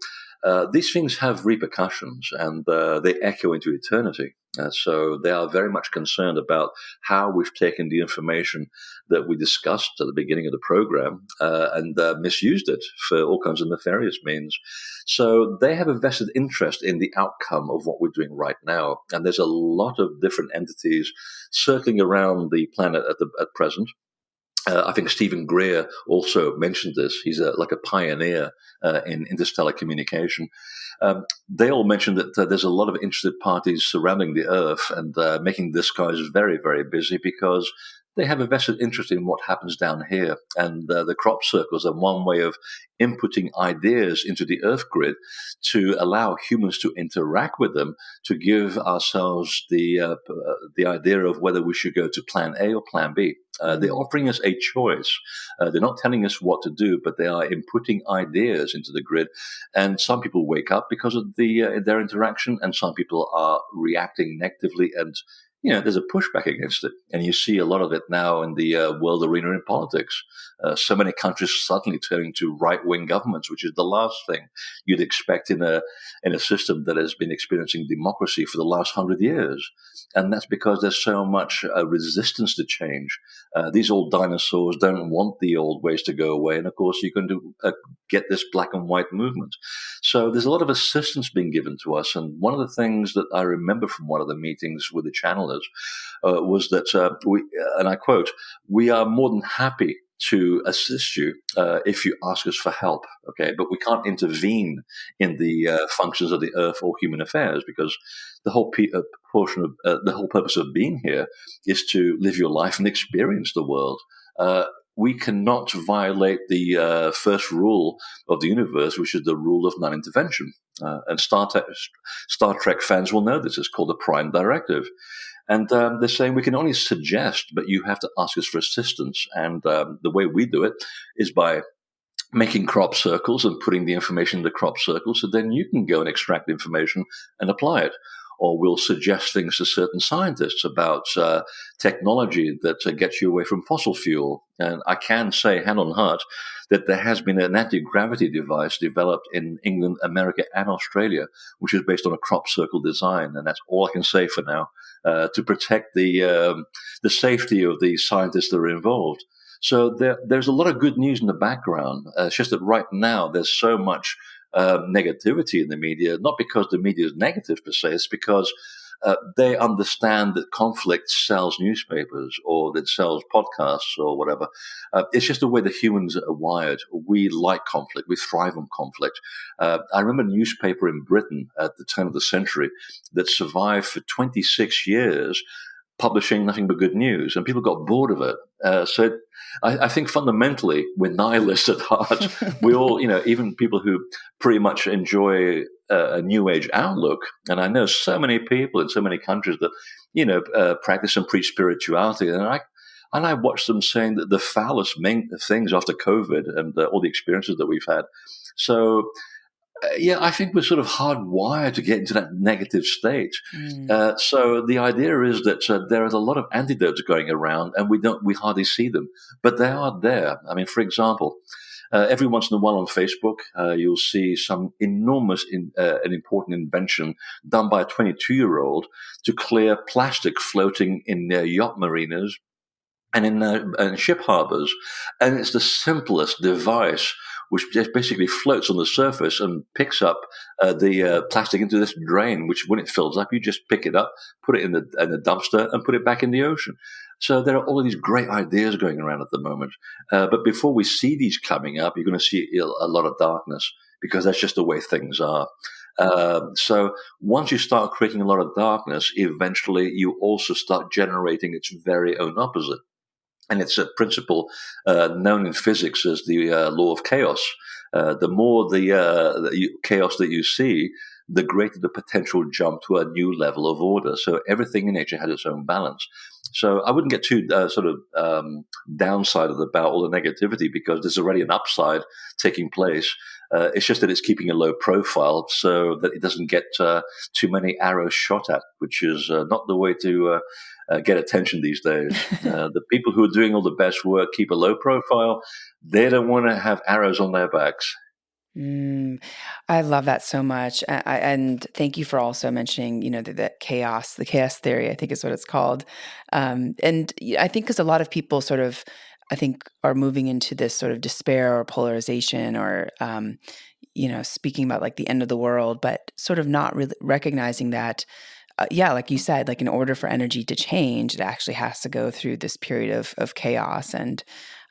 these things have repercussions and they echo into eternity. So they are very much concerned about how we've taken the information that we discussed at the beginning of the program and misused it for all kinds of nefarious means. So they have a vested interest in the outcome of what we're doing right now. And there's a lot of different entities circling around the planet at present. I think Stephen Greer also mentioned this. He's like a pioneer in interstellar communication. They all mentioned that there's a lot of interested parties surrounding the Earth and making the skies very, very busy because they have a vested interest in what happens down here. And the crop circles are one way of inputting ideas into the Earth grid to allow humans to interact with them, to give ourselves the idea of whether we should go to plan A or plan B. They're offering us a choice. They're not telling us what to do, but they are inputting ideas into the grid. And some people wake up because of their interaction, and some people are reacting negatively, and there's a pushback against it. And you see a lot of it now in the world arena in politics. So many countries suddenly turning to right-wing governments, which is the last thing you'd expect in a system that has been experiencing democracy for the last 100 years. And that's because there's so much resistance to change. These old dinosaurs don't want the old ways to go away. And of course, you're going to get this black and white movement. So there's a lot of assistance being given to us. And one of the things that I remember from one of the meetings with the channelers was that we, and I quote, "We are more than happy to assist you if you ask us for help, okay? But we can't intervene in the functions of the Earth or human affairs, because the whole the whole purpose of being here is to live your life and experience the world. We cannot violate the first rule of the universe, which is the rule of non-intervention. And Star Trek fans will know this. It's called the Prime Directive. And they're saying we can only suggest, but you have to ask us for assistance. And the way we do it is by making crop circles and putting the information in the crop circles, so then you can go and extract information and apply it. Or we'll suggest things to certain scientists about technology that gets you away from fossil fuel. And I can say, hand on heart, that there has been an anti-gravity device developed in England, America, and Australia, which is based on a crop circle design. And that's all I can say for now, to protect the safety of the scientists that are involved. So there's a lot of good news in the background. It's just that right now there's so much negativity in the media, not because the media is negative per se, it's because they understand that conflict sells newspapers or that sells podcasts or whatever. It's just the way the humans are wired. We like conflict. We thrive on conflict. I remember a newspaper in Britain at the turn of the century that survived for 26 years publishing nothing but good news, and people got bored of it. So I think fundamentally we're nihilists at heart. We all, even people who pretty much enjoy a new age outlook, and I know so many people in so many countries that, practice and preach spirituality, and I watch them saying that the foulest things after COVID and all the experiences that we've had. So I think we're sort of hardwired to get into that negative state. So the idea is that there is a lot of antidotes going around, and we hardly see them, but they are there. I mean, for example, Every once in a while on Facebook, you'll see some enormous and important invention done by a 22-year-old to clear plastic floating in yacht marinas and in ship harbors. And it's the simplest device, which just basically floats on the surface and picks up the plastic into this drain, which when it fills up, you just pick it up, put it in the dumpster, and put it back in the ocean. So there are all of these great ideas going around at the moment. But before we see these coming up, you're going to see a lot of darkness, because that's just the way things are. So once you start creating a lot of darkness, eventually you also start generating its very own opposite. And it's a principle known in physics as the law of chaos. The more the chaos that you see, the greater the potential jump to a new level of order. So everything in nature has its own balance. So I wouldn't get too downsided about all the negativity, because there's already an upside taking place. It's just that it's keeping a low profile so that it doesn't get too many arrows shot at, which is not the way to get attention these days. The people who are doing all the best work keep a low profile. They don't want to have arrows on their backs. I love that so much. And thank you for also mentioning, the chaos theory, I think is what it's called. And I think because a lot of people I think are moving into this sort of despair or polarization or, speaking about like the end of the world, but sort of not really recognizing that, like you said, like in order for energy to change, it actually has to go through this period of chaos and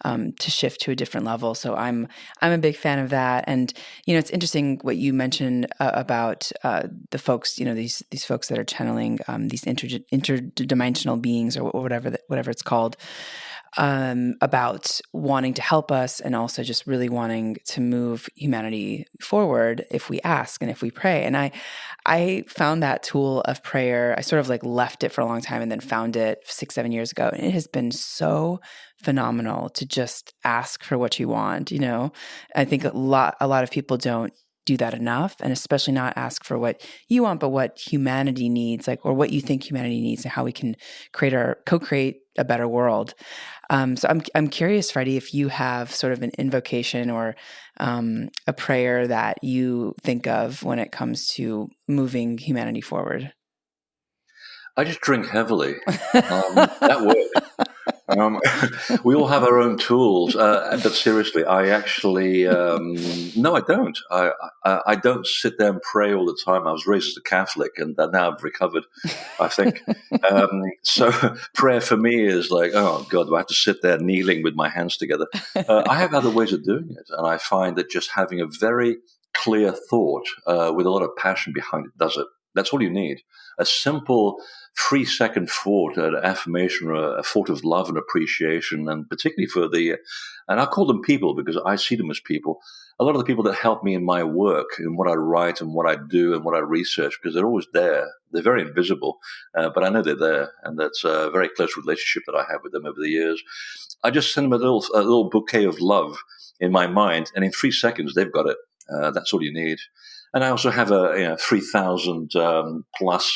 to shift to a different level. So I'm a big fan of that. And it's interesting what you mentioned about the folks, these folks that are channeling these interdimensional beings or whatever it's called. About wanting to help us and also just really wanting to move humanity forward if we ask and if we pray. And I found that tool of prayer. I sort of like left it for a long time and then found it 6-7 years ago. And it has been so phenomenal to just ask for what you want. I think a lot of people don't do that enough, and especially not ask for what you want, but what humanity needs, like, or what you think humanity needs and how we can co-create a better world. So I'm curious, Freddie, if you have sort of an invocation or a prayer that you think of when it comes to moving humanity forward. I just drink heavily. That works. We all have our own tools, but seriously, I actually no, I don't. I don't sit there and pray all the time. I was raised as a Catholic, and now I've recovered, I think. So prayer for me is like, oh God, do I have to sit there kneeling with my hands together? I have other ways of doing it, and I find that just having a very clear thought with a lot of passion behind it does it. That's all you need. A simple 3-second thought, an affirmation, or a thought of love and appreciation, and particularly for and I call them people because I see them as people. A lot of the people that help me in my work, in what I write and what I do and what I research, because they're always there. They're very invisible, but I know they're there, and that's a very close relationship that I have with them over the years. I just send them a little bouquet of love in my mind, and in 3 seconds they've got it. That's all you need. And I also have a 3,000 plus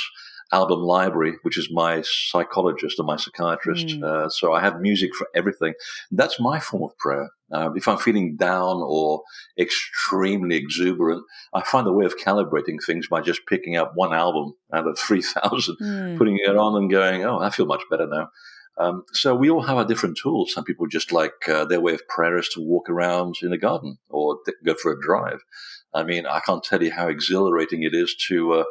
album library, which is my psychologist and my psychiatrist. So I have music for everything. That's my form of prayer. If I'm feeling down or extremely exuberant, I find a way of calibrating things by just picking up one album out of 3,000, putting it on and going, oh, I feel much better now. So we all have our different tools. Some people just like their way of prayer is to walk around in a garden or go for a drive. I mean, I can't tell you how exhilarating it is to,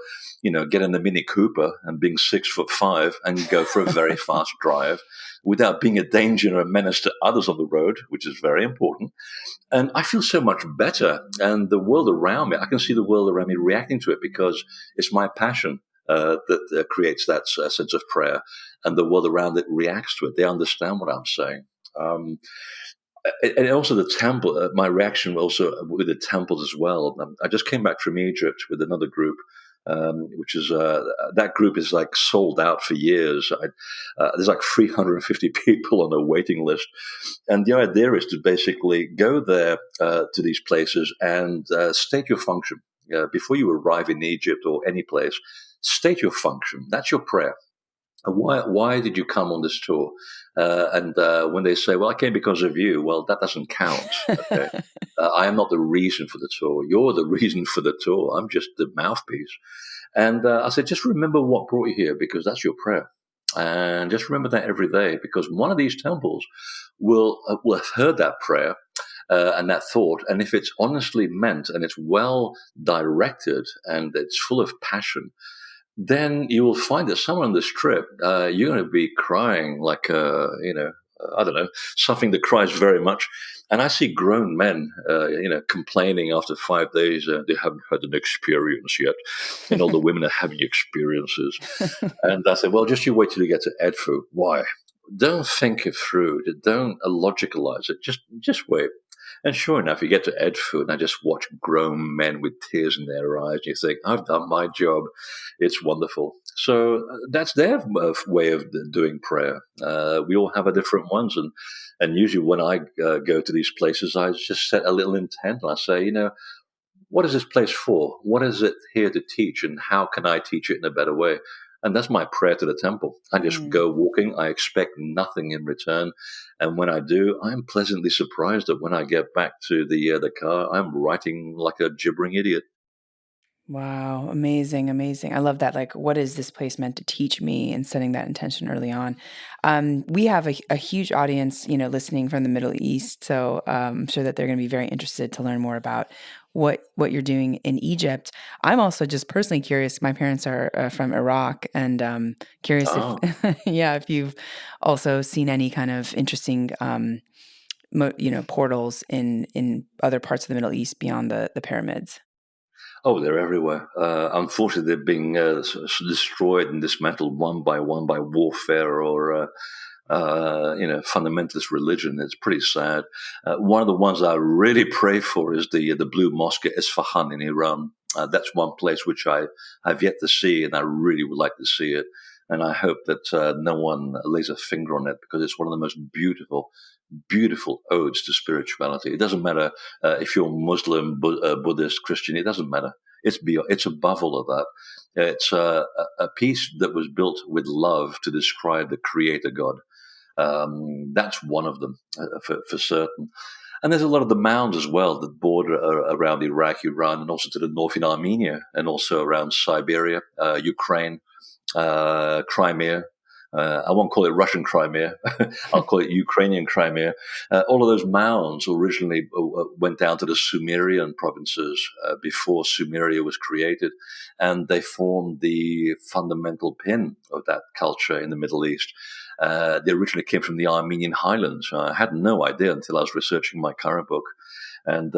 get in the Mini Cooper and being 6'5" and go for a very fast drive without being a danger or a menace to others on the road, which is very important. And I feel so much better. And the world around me, I can see the world around me reacting to it because it's my passion that creates that sense of prayer. And the world around it reacts to it. They understand what I'm saying. And also the temple, my reaction also with the temples as well. I just came back from Egypt with another group, which is that group is like sold out for years. There's like 350 people on a waiting list. And the idea is to basically go there to these places and state your function. Before you arrive in Egypt or any place, state your function. That's your prayer. Why did you come on this tour? And when they say, well, I came because of you, well, that doesn't count. Okay. I am not the reason for the tour. You're the reason for the tour. I'm just the mouthpiece. And I said, just remember what brought you here, because that's your prayer. And just remember that every day, because one of these temples will have heard that prayer and that thought. And if it's honestly meant and it's well directed and it's full of passion, then you will find that somewhere on this trip, you're going to be crying like, I don't know, something that cries very much. And I see grown men, complaining after 5 days, they haven't had an experience yet. And all the women are having experiences. And I said, well, just you wait till you get to Edfu. Why? Don't think it through. Don't logicalize it. Just wait. And sure enough, you get to Edfu, and I just watch grown men with tears in their eyes. You think, I've done my job. It's wonderful. So that's their way of doing prayer. We all have a different ones. And usually when I go to these places, I just set a little intent. And I say, what is this place for? What is it here to teach? And how can I teach it in a better way? And that's my prayer to the temple. I just go walking. I expect nothing in return. And when I do, I'm pleasantly surprised that when I get back to the car, I'm writing like a gibbering idiot. Wow, amazing, amazing. I love that. Like, what is this place meant to teach me, and setting that intention early on. We have a huge audience, listening from the Middle East. So I'm sure that they're going to be very interested to learn more about what you're doing in Egypt. I'm also just personally curious. My parents are from Iraq, and curious Oh. if, yeah, if you've also seen any kind of interesting, portals in other parts of the Middle East beyond the pyramids. Oh, they're everywhere. Unfortunately, they're being destroyed and dismantled one by one by warfare or, fundamentalist religion. It's pretty sad. One of the ones I really pray for is the Blue Mosque at Isfahan in Iran. That's one place which I have yet to see, and I really would like to see it. And I hope that no one lays a finger on it, because it's one of the most beautiful odes to spirituality. It doesn't matter if you're Muslim, Buddhist, Christian. It doesn't matter. It's above all of that. It's a piece that was built with love to describe the Creator God. That's one of them for certain. And there's a lot of the mounds as well that border around Iraq, Iran, and also to the north in Armenia, and also around Siberia, Ukraine, Crimea. I won't call it Russian Crimea. I'll call it Ukrainian Crimea. All of those mounds originally went down to the Sumerian provinces before Sumeria was created, and they formed the fundamental pin of that culture in the Middle East. They originally came from the Armenian highlands. I had no idea until I was researching my current book. And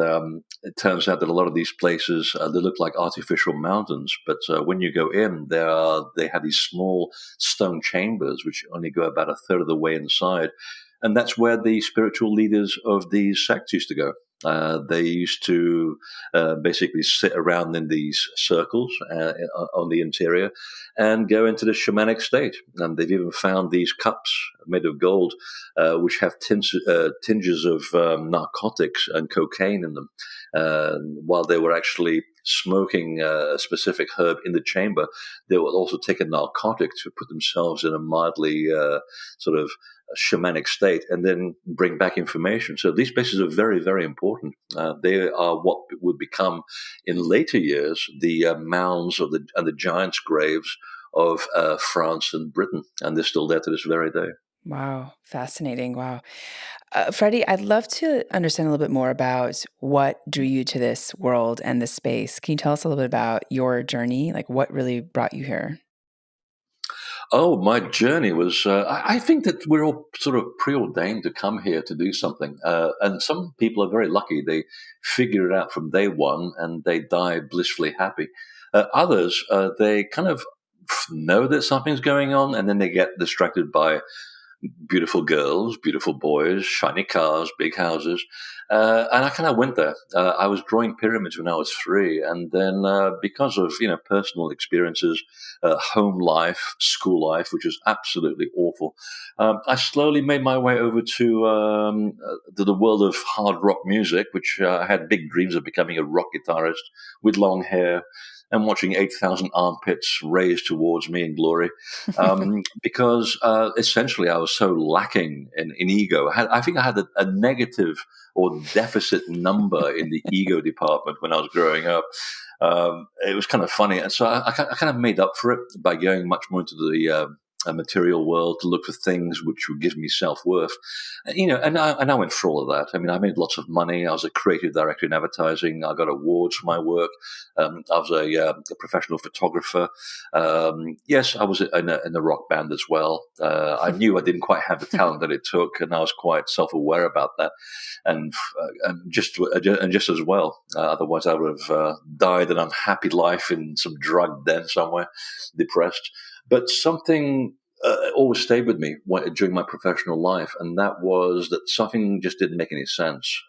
it turns out that a lot of these places, they look like artificial mountains, but when you go in, they have these small stone chambers which only go about a third of the way inside. And that's where the spiritual leaders of these sects used to go. They used to basically sit around in these circles on the interior and go into the shamanic state. And they've even found these cups made of gold, which have tinges of narcotics and cocaine in them. While they were actually smoking a specific herb in the chamber, they would also take a narcotic to put themselves in a mildly sort of shamanic state and then bring back information. So these places are very, very important. They are what would become in later years the mounds of the giants' graves of France and Britain, and they're still there to this very day. Wow, fascinating. Wow. Freddie, I'd love to understand a little bit more about what drew you to this world and this space. Can you tell us a little bit about your journey? Like, what really brought you here? Oh, my journey was, I think that we're all sort of preordained to come here to do something. And some people are very lucky. They figure it out from day one and they die blissfully happy. Others, they kind of know that something's going on, and then they get distracted by beautiful girls, beautiful boys, shiny cars, big houses. And I kind of went there. I was drawing pyramids when I was 3. And then because of, personal experiences, home life, school life, which was absolutely awful, I slowly made my way over to the world of hard rock music, which I had big dreams of becoming a rock guitarist with long hair and watching 8,000 armpits raised towards me in glory. Because essentially I was so lacking in ego. I think I had a negative or deficit number in the ego department when I was growing up. It was kind of funny. And so I kind of made up for it by going much more into the material world to look for things which would give me self-worth. And I went for all of that. I mean, I made lots of money. I was a creative director in advertising. I got awards for my work. I was a professional photographer. Yes, I was in a rock band as well. I knew I didn't quite have the talent that it took, and I was quite self-aware about that. And just as well. Otherwise, I would have died an unhappy life in some drug den somewhere, depressed. But something always stayed with me during my professional life, and that was that something just didn't make any sense.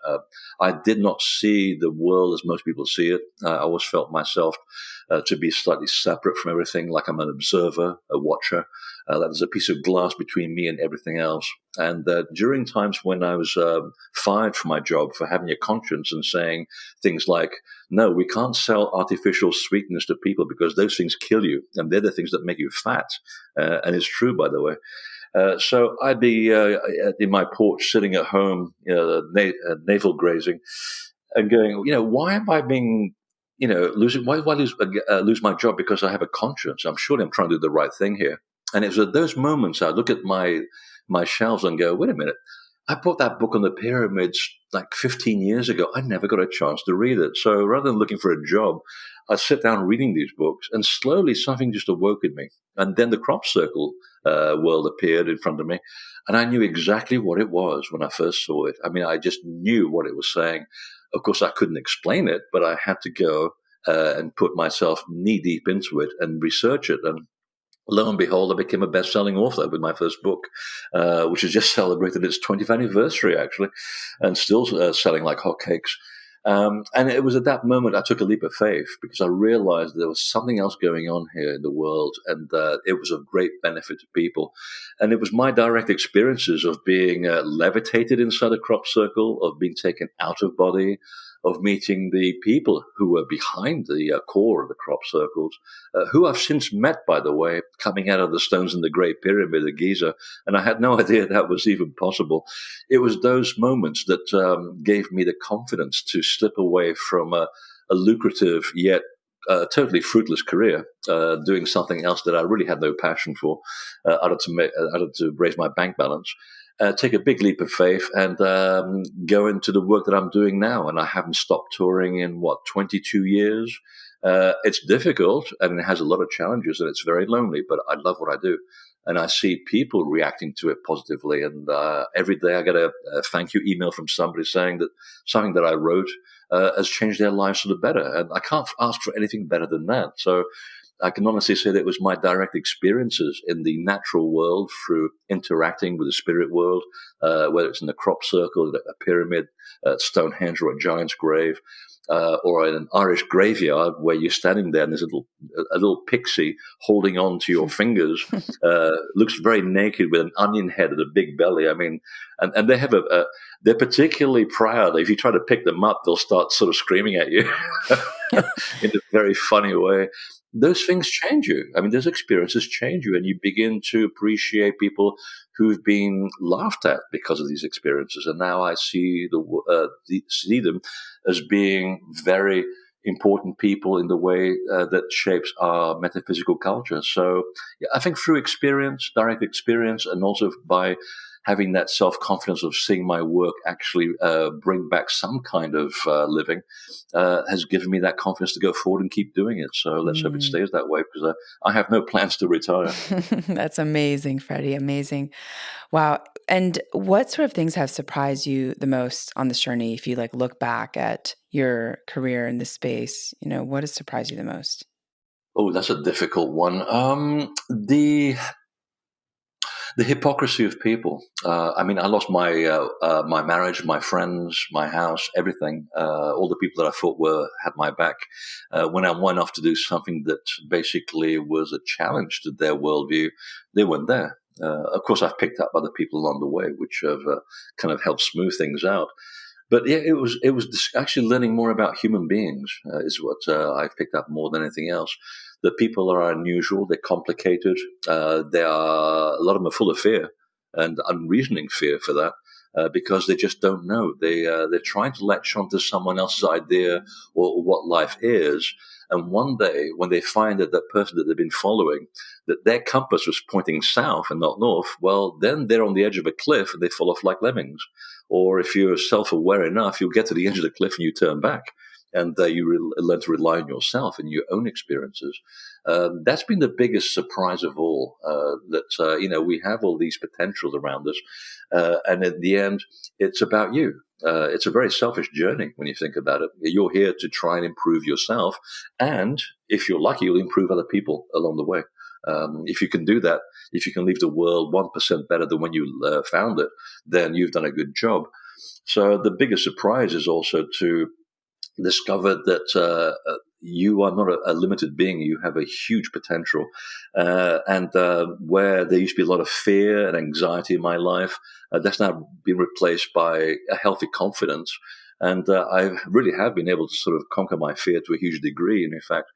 I did not see the world as most people see it. I always felt myself to be slightly separate from everything, like I'm an observer, a watcher. That there's a piece of glass between me and everything else. And during times when I was fired from my job for having a conscience and saying things like, no, we can't sell artificial sweetness to people because those things kill you, and they're the things that make you fat. And it's true, by the way. So I'd be in my porch, sitting at home, navel grazing, and going, why am I being, losing? Why do I lose my job because I have a conscience? I'm trying to do the right thing here. And it was at those moments I look at my shelves and go, wait a minute, I bought that book on the pyramids like 15 years ago. I never got a chance to read it. So rather than looking for a job, I sit down reading these books, and slowly something just awoke in me. And then the crop circle world appeared in front of me, and I knew exactly what it was when I first saw it. I mean, I just knew what it was saying. Of course, I couldn't explain it, but I had to go and put myself knee deep into it and research it. And lo and behold, I became a best-selling author with my first book, which has just celebrated its 20th anniversary, actually, and still selling like hotcakes. And it was at that moment I took a leap of faith, because I realized there was something else going on here in the world, and it was of great benefit to people. And it was my direct experiences of being levitated inside a crop circle, of being taken out of body, of meeting the people who were behind the core of the crop circles, who I've since met, by the way, coming out of the stones in the Great Pyramid of Giza. And I had no idea that was even possible. It was those moments that gave me the confidence to slip away from a lucrative yet totally fruitless career, doing something else that I really had no passion for, other to raise my bank balance. Take a big leap of faith and go into the work that I'm doing now. And I haven't stopped touring in, 22 years. It's difficult and it has a lot of challenges and it's very lonely, but I love what I do. And I see people reacting to it positively. And every day I get a thank you email from somebody saying that something that I wrote has changed their lives for the better. And I can't ask for anything better than that. So I can honestly say that it was my direct experiences in the natural world through interacting with the spirit world, whether it's in the crop circle, a pyramid, Stonehenge, or a giant's grave, or in an Irish graveyard where you're standing there and there's a little pixie holding on to your fingers, looks very naked with an onion head and a big belly. I mean, and they have they're particularly proud. If you try to pick them up, they'll start sort of screaming at you in a very funny way. Those things change you. I mean, those experiences change you, and you begin to appreciate people who've been laughed at because of these experiences. And now I see see them as being very important people in the way that shapes our metaphysical culture. So yeah, I think through experience, direct experience, and also by having that self-confidence of seeing my work actually bring back some kind of living has given me that confidence to go forward and keep doing it. So let's hope it stays that way, because I have no plans to retire. That's amazing, Freddie. Amazing. Wow. And what sort of things have surprised you the most on this journey? If you look back at your career in this space, what has surprised you the most? Oh, that's a difficult one. The hypocrisy of people. I mean, I lost my marriage, my friends, my house, everything. All the people that I thought had my back. When I went off to do something that basically was a challenge to their worldview, they weren't there. Of course, I've picked up other people along the way, which have kind of helped smooth things out. But yeah, it was actually learning more about human beings is what I've picked up more than anything else. That people are unusual, they're complicated, they are a lot of them are full of fear and unreasoning fear for that. Because they just don't know. They're trying to latch onto someone else's idea or what life is, and one day when they find that person that they've been following, that their compass was pointing south and not north, well, then they're on the edge of a cliff and they fall off like lemmings. Or if you're self-aware enough, you'll get to the edge of the cliff and you turn back. And learn to rely on yourself and your own experiences. That's been the biggest surprise of all. That we have all these potentials around us, and in the end, it's about you. It's a very selfish journey when you think about it. You're here to try and improve yourself, and if you're lucky, you'll improve other people along the way. If you can do that, if you can leave the world 1% better than when you found it, then you've done a good job. So the biggest surprise is also to discovered that you are not a limited being. You have a huge potential. And where there used to be a lot of fear and anxiety in my life, that's now been replaced by a healthy confidence. And I really have been able to sort of conquer my fear to a huge degree. And in fact,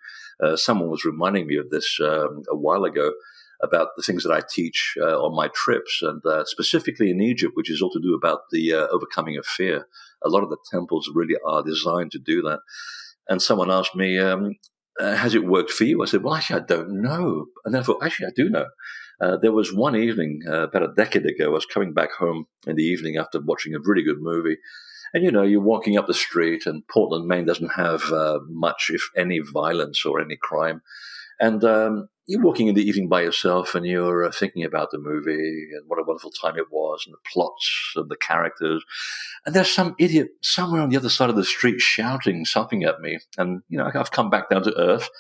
someone was reminding me of this a while ago about the things that I teach on my trips, and specifically in Egypt, which is all to do about the overcoming of fear. A lot of the temples really are designed to do that. And someone asked me, has it worked for you? I said, well, actually, I don't know. And then I thought, actually, I do know. There was one evening about a decade ago, I was coming back home in the evening after watching a really good movie. And, you're walking up the street, and Portland, Maine doesn't have much, if any, violence or any crime. And you're walking in the evening by yourself, and you're thinking about the movie and what a wonderful time it was, and the plots and the characters. And there's some idiot somewhere on the other side of the street shouting something at me. And, I've come back down to earth.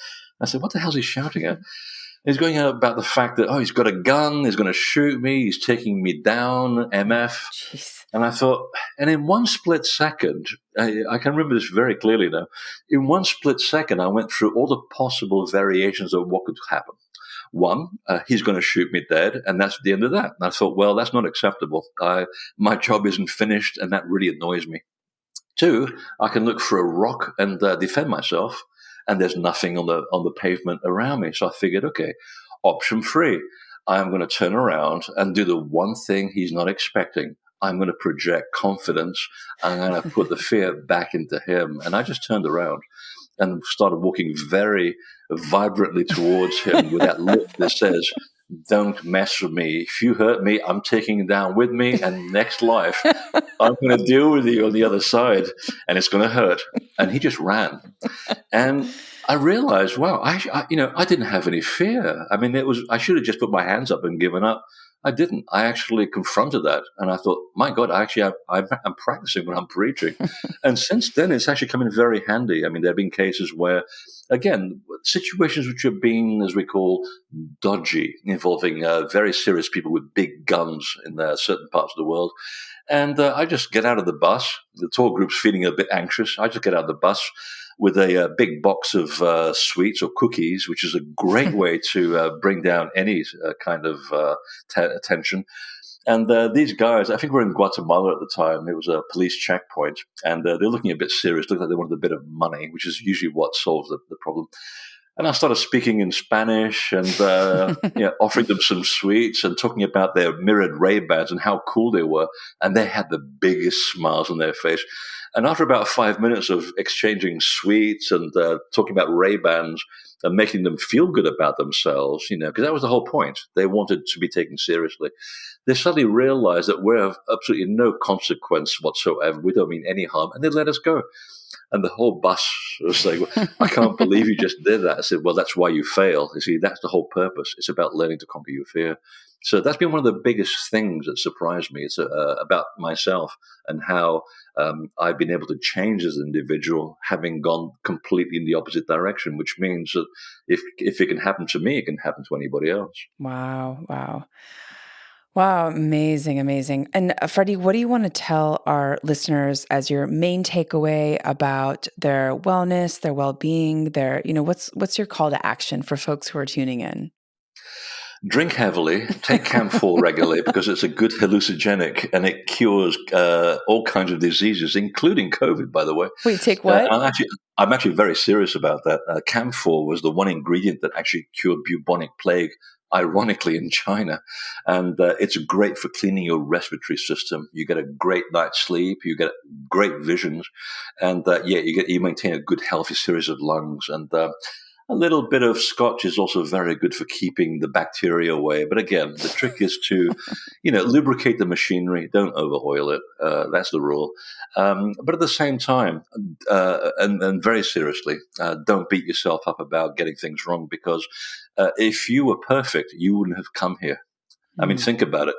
I said, what the hell is he shouting at? He's going on about the fact that, he's got a gun, he's going to shoot me, he's taking me down, MF. Jeez. And I thought, and in one split second, I can remember this very clearly now, in one split second, I went through all the possible variations of what could happen. One, he's going to shoot me dead, and that's the end of that. And I thought, well, that's not acceptable. My job isn't finished, and that really annoys me. Two, I can look for a rock and defend myself, and there's nothing on the pavement around me. So I figured, okay, option three, I'm going to turn around and do the one thing he's not expecting. I'm going to project confidence. I'm going to put the fear back into him. And I just turned around and started walking very vibrantly towards him with that look that says, don't mess with me. If you hurt me, I'm taking you down with me. And next life, I'm going to deal with you on the other side, and it's going to hurt. And he just ran. And I realized, wow, I didn't have any fear. I mean, I should have just put my hands up and given up. I didn't. I actually confronted that, and I thought, my God, I'm practicing what I'm preaching. And since then, it's actually come in very handy. I mean, there have been cases where, again, situations which have been, as we call, dodgy, involving very serious people with big guns in certain parts of the world. And I just get out of the bus. The tour group's feeling a bit anxious. I just get out of the bus with a big box of sweets or cookies, which is a great way to bring down any kind of tension. And these guys, I think we were in Guatemala at the time. It was a police checkpoint, and they're looking a bit serious. Looked like they wanted a bit of money, which is usually what solves the problem. And I started speaking in Spanish and offering them some sweets and talking about their mirrored Ray-Bans and how cool they were. And they had the biggest smiles on their face. And after about 5 minutes of exchanging sweets and talking about Ray-Bans and making them feel good about themselves, because that was the whole point. They wanted to be taken seriously. They suddenly realized that we're of absolutely no consequence whatsoever. We don't mean any harm. And they let us go. And the whole bus was saying, I can't believe you just did that. I said, well, that's why you fail. You see, that's the whole purpose. It's about learning to conquer your fear. So that's been one of the biggest things that surprised me. It's about myself and how I've been able to change as an individual, having gone completely in the opposite direction, which means that if it can happen to me, it can happen to anybody else. Wow. Amazing, amazing. And Freddy, what do you want to tell our listeners as your main takeaway about their wellness, their well-being, what's your call to action for folks who are tuning in? Drink heavily, take camphor regularly because it's a good hallucinogenic and it cures all kinds of diseases, including COVID, by the way. Wait, take what? I'm actually very serious about that. Camphor was the one ingredient that actually cured bubonic plague, ironically, in China. And it's great for cleaning your respiratory system. You get a great night's sleep. You get great visions. And you maintain a good, healthy series of lungs. And a little bit of scotch is also very good for keeping the bacteria away. But again, the trick is to, lubricate the machinery. Don't over-oil it. That's the rule. But at the same time, and very seriously, don't beat yourself up about getting things wrong because if you were perfect, you wouldn't have come here. I mean, think about it.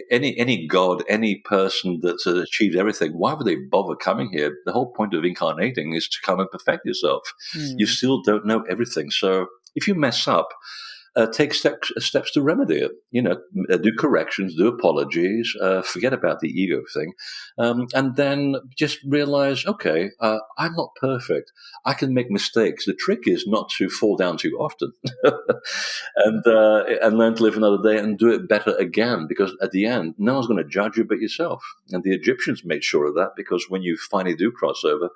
Any god, any person that's achieved everything, why would they bother coming here? The whole point of incarnating is to come and perfect yourself. You still don't know everything. So if you mess up, take steps to remedy it. Do corrections, do apologies, forget about the ego thing, and then just realize, okay, I'm not perfect. I can make mistakes. The trick is not to fall down too often, and learn to live another day and do it better again. Because at the end, no one's going to judge you but yourself. And the Egyptians made sure of that because when you finally do cross over,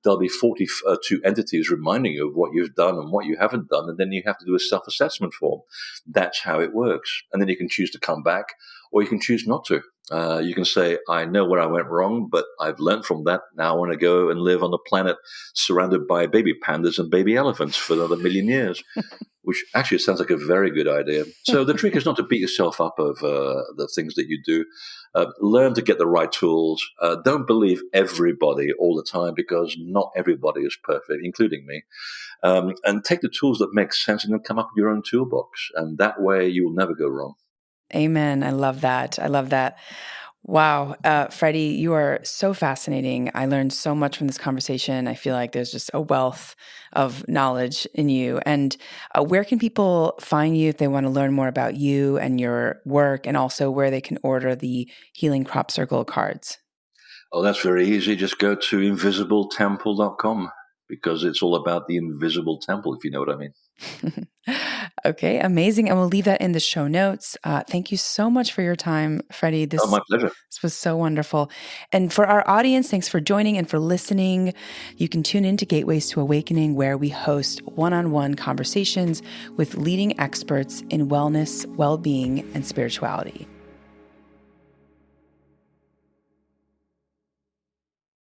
there'll be 42 entities reminding you of what you've done and what you haven't done, and then you have to do a self-assessment form. That's how it works. And then you can choose to come back, or you can choose not to. You can say, I know where I went wrong, but I've learned from that. Now I want to go and live on a planet surrounded by baby pandas and baby elephants for another million years, which actually sounds like a very good idea. So the trick is not to beat yourself up over the things that you do. Learn to get the right tools. Don't believe everybody all the time because not everybody is perfect, including me. And take the tools that make sense and then come up with your own toolbox. And that way you will never go wrong. Amen. I love that. Wow. Freddy, you are so fascinating. I learned so much from this conversation. I feel like there's just a wealth of knowledge in you. And where can people find you if they want to learn more about you and your work, and also where they can order the Healing Crop Circle cards? Oh, that's very easy. Just go to invisibletemple.com because it's all about the invisible temple, if you know what I mean. Okay, amazing. And we'll leave that in the show notes. Thank you so much for your time, Freddy. My pleasure. This was so wonderful. And for our audience, thanks for joining and for listening. You can tune in to Gateways to Awakening, where we host one-on-one conversations with leading experts in wellness, well-being, and spirituality.